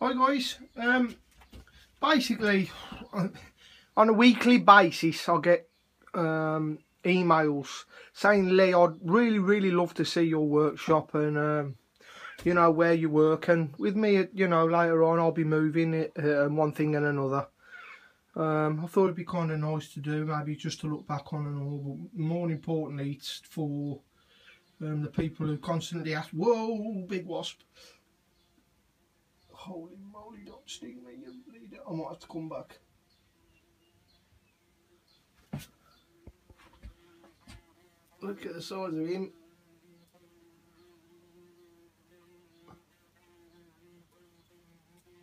Hi guys, basically on a weekly basis I get emails saying, Lee, I'd really love to see your workshop and you know, where you work, and with me, you know, later on I'll be moving it, one thing and another. I thought it'd be kind of nice to do, maybe just to look back on and all, but more importantly it's for the people who constantly ask, whoa, big wasp. Holy moly, don't sting me, you bleed it. I might have to come back. Look at the size of him.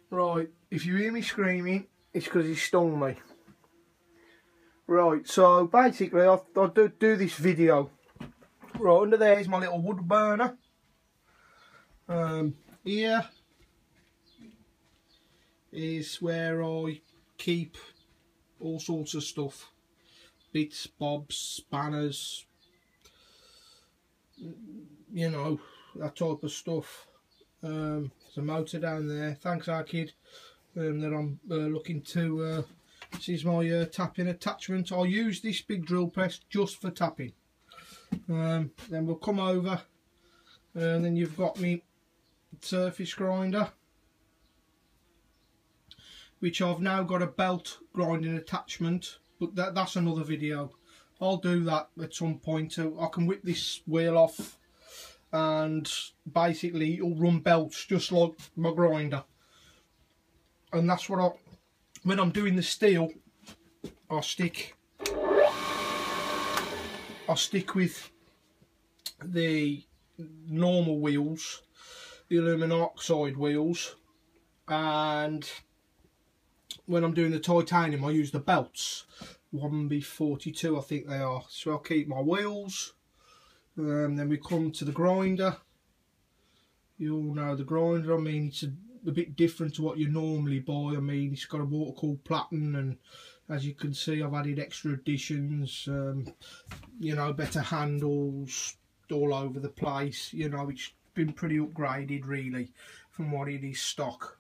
Right, if you hear me screaming, it's because he stung me. Right, so basically I do this video. Right, under there is my little wood burner. Here is where I keep all sorts of stuff, bits, bobs, spanners, you know, that type of stuff. There's a motor down there. Thanks our kid that I'm looking to. This is my tapping attachment. I use this big drill press just for tapping. Then we'll come over and then you've got me surface grinder, which I've now got a belt grinding attachment, but that's another video. I'll do that at some point. I can whip this wheel off and basically it'll run belts just like my grinder, and that's what when I'm doing the steel, I'll stick with the normal wheels, the aluminum oxide wheels, and when I'm doing the titanium I use the belts, 1B42 I think they are. So I'll keep my wheels. Then we come to the grinder. You all know the grinder. I mean, it's a bit different to what you normally buy. I mean, it's got a water cooled platen, and as you can see I've added extra additions, you know, better handles all over the place. You know, it's been pretty upgraded really from what it is stock.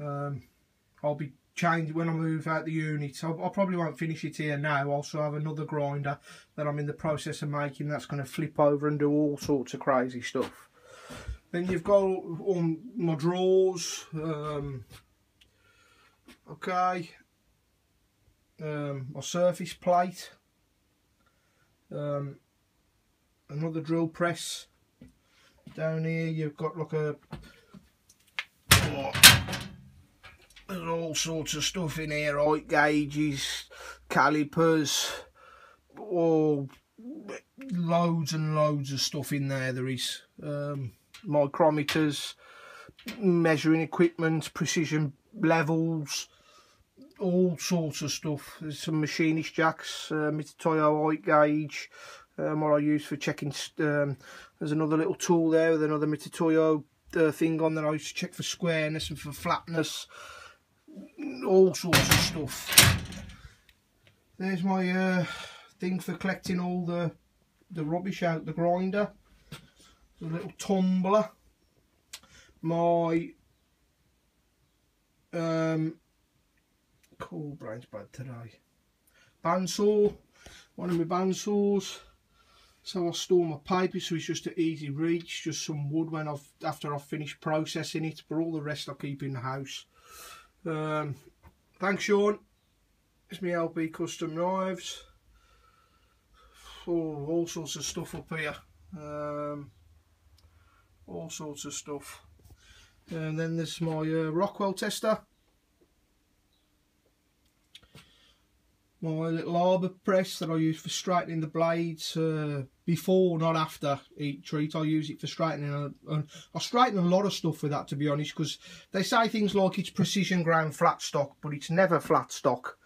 I'll be changing when I move out the unit. I probably won't finish it here now. I also have another grinder that I'm in the process of making that's going to flip over and do all sorts of crazy stuff. Then you've got all my drawers, okay, my surface plate, another drill press. Down here you've got like a, there's all sorts of stuff in here, height gauges, calipers, oh, loads and loads of stuff in there. There is micrometers, measuring equipment, precision levels, all sorts of stuff. There's some machinist jacks, Mitutoyo height gauge, what I use for checking. There's another little tool there with another Mitutoyo thing on that I used to check for squareness and for flatness. All sorts of stuff. There's my thing for collecting all the rubbish out the grinder. A little tumbler. My cool brain's bad today. Bandsaw, one of my bandsaws. So I store my paper, so it's just an easy reach. Just some wood when after I've finished processing it, but all the rest I keep in the house. Thanks Sean. It's my LB Custom Knives. Oh, all sorts of stuff up here. All sorts of stuff. And then there's my Rockwell tester. My little arbor press that I use for straightening the blades before, not after each treat. I use it for straightening. I straighten a lot of stuff with that, to be honest, because they say things like it's precision ground flat stock, but it's never flat stock.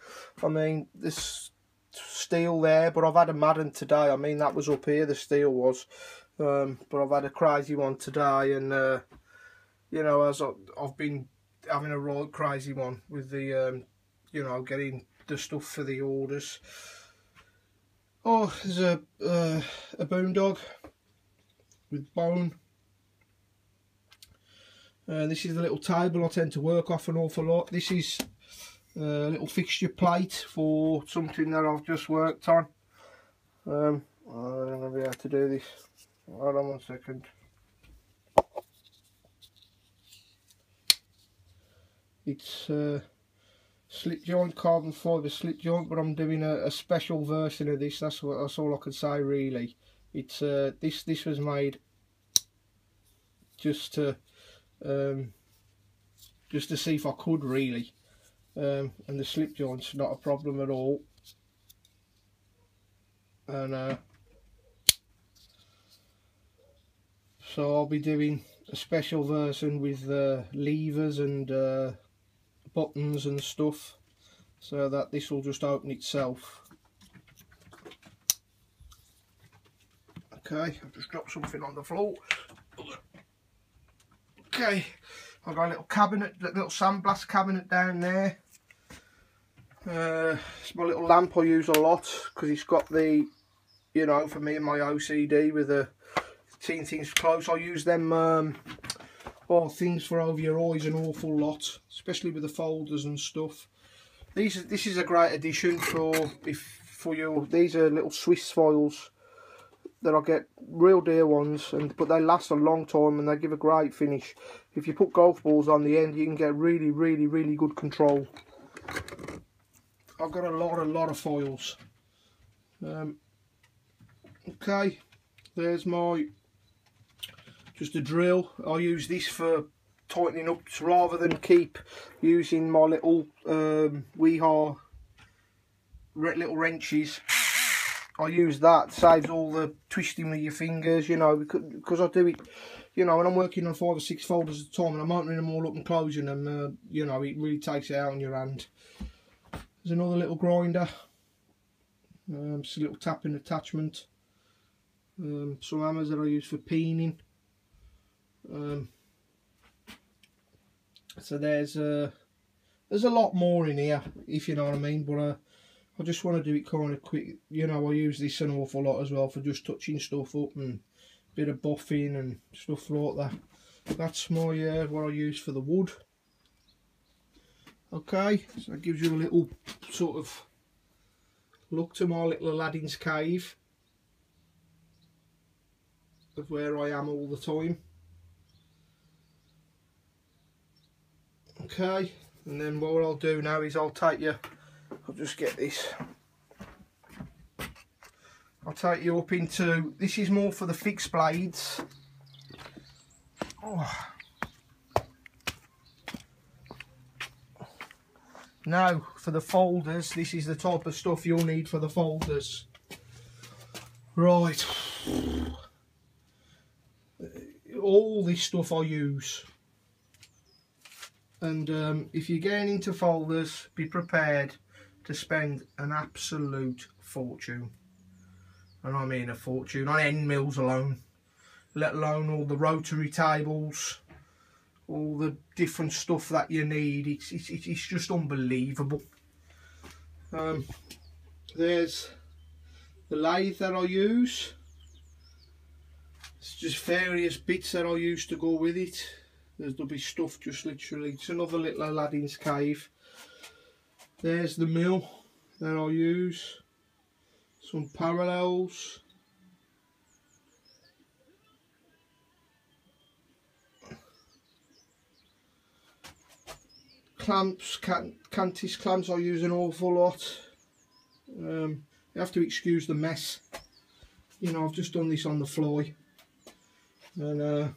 I mean, there's steel there, but I've had a Madden today. I mean, that was up here, the steel was. But I've had a crazy one today, and you know, as I've been having a right crazy one with the, you know, getting the stuff for the orders. Oh, there's a boondog with bone. This is the little table I tend to work off an awful lot. This is a little fixture plate for something that I've just worked on. I don't know how to do this. Hold on 1 second. It's slip joint, carbon fibre slip joint, but I'm doing a special version of this. That's all I can say really. It's this was made just to see if I could really, and the slip joint's not a problem at all. And so I'll be doing a special version with levers and buttons and stuff, so that this will just open itself. Okay, I've just dropped something on the floor. Okay, I've got a little cabinet, a little sandblast cabinet down there. It's my little lamp I use a lot because it's got the, you know, for me and my OCD with the seeing things close, I use them things for over your eyes an awful lot, especially with the folders and stuff. This is a great addition for your. These are little Swiss files that I get, real dear ones, but they last a long time and they give a great finish. If you put golf balls on the end, you can get really good control. I've got a lot of files. Okay, there's my just a drill. I use this for tightening up rather than keep using my little little wrenches. I use that, saves all the twisting with your fingers, you know, because I do it, you know, when I'm working on 5 or 6 folders at a time and I'm opening them all up and closing them, you know, it really takes it out on your hand. There's another little grinder, just a little tapping attachment, some hammers that I use for peening. So there's a lot more in here, if you know what I mean, but I just want to do it kind of quick. You know, I use this an awful lot as well for just touching stuff up and a bit of buffing and stuff like that. That's my what I use for the wood. Okay, so that gives you a little sort of look to my little Aladdin's cave of where I am all the time. Okay, and then what I'll do now is I'll just get this. I'll take you up into, this is more for the fixed blades. Oh. Now for the folders, this is the type of stuff you'll need for the folders. Right. All this stuff I use. And if you're getting into folders, be prepared to spend an absolute fortune. And I mean a fortune on end mills alone, let alone all the rotary tables, all the different stuff that you need. It's just unbelievable. There's the lathe that I use. It's just various bits that I use to go with it. There'll be stuff just literally. It's another little Aladdin's cave. There's the mill that I use. Some parallels. Clamps, Cantis clamps I use an awful lot. You have to excuse the mess. You know, I've just done this on the fly. And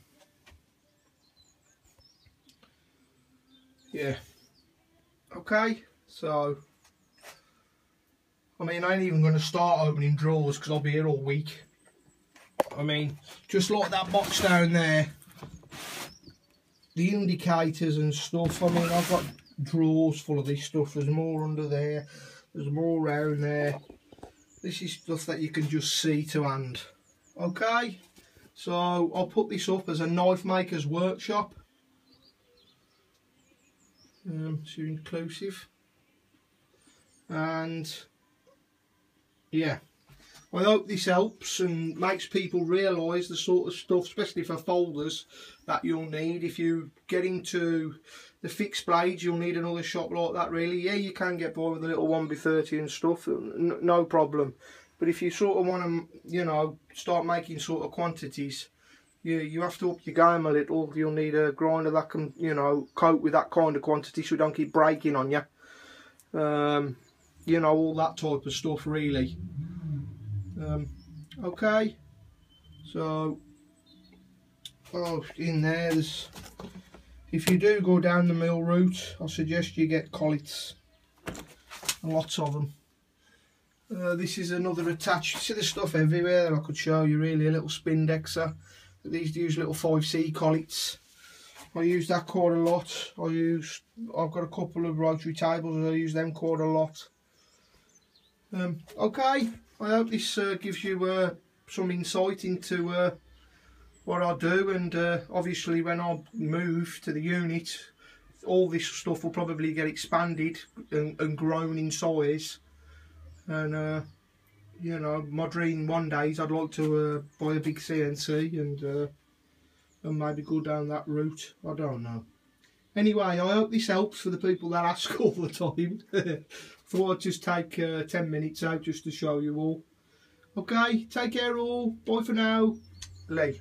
yeah. Okay, so I mean, I ain't even going to start opening drawers because I'll be here all week. I mean, just like that box down there, the indicators and stuff. I mean, I've got drawers full of this stuff. There's more under there, there's more around there. This is stuff that you can just see to hand. Okay, so I'll put this up as a knife maker's workshop. So inclusive, and yeah, I hope this helps and makes people realise the sort of stuff, especially for folders, that you'll need. If you get into the fixed blades, you'll need another shop like that really. Yeah, you can get by with a little 1B30 and stuff, no problem. But if you sort of want to, you know, start making sort of quantities, you have to up your game a little. You'll need a grinder that can, you know, cope with that kind of quantity so you don't keep breaking on you. You know, all that type of stuff really. Okay, so in there's, if you do go down the mill route, I suggest you get collets, lots of them. This is another attached, see the stuff everywhere that I could show you really, a little spindexer. These use little 5C collets. I use that quite a lot. I've got a couple of rotary tables, I use them quite a lot. Okay, I hope this gives you some insight into what I do, and obviously when I move to the unit, all this stuff will probably get expanded and grown in size. And you know, my dream one day is I'd like to buy a big CNC and maybe go down that route. I don't know. Anyway, I hope this helps for the people that ask all the time. Thought I'd just take 10 minutes out just to show you all. Okay, take care all. Bye for now. Lathe.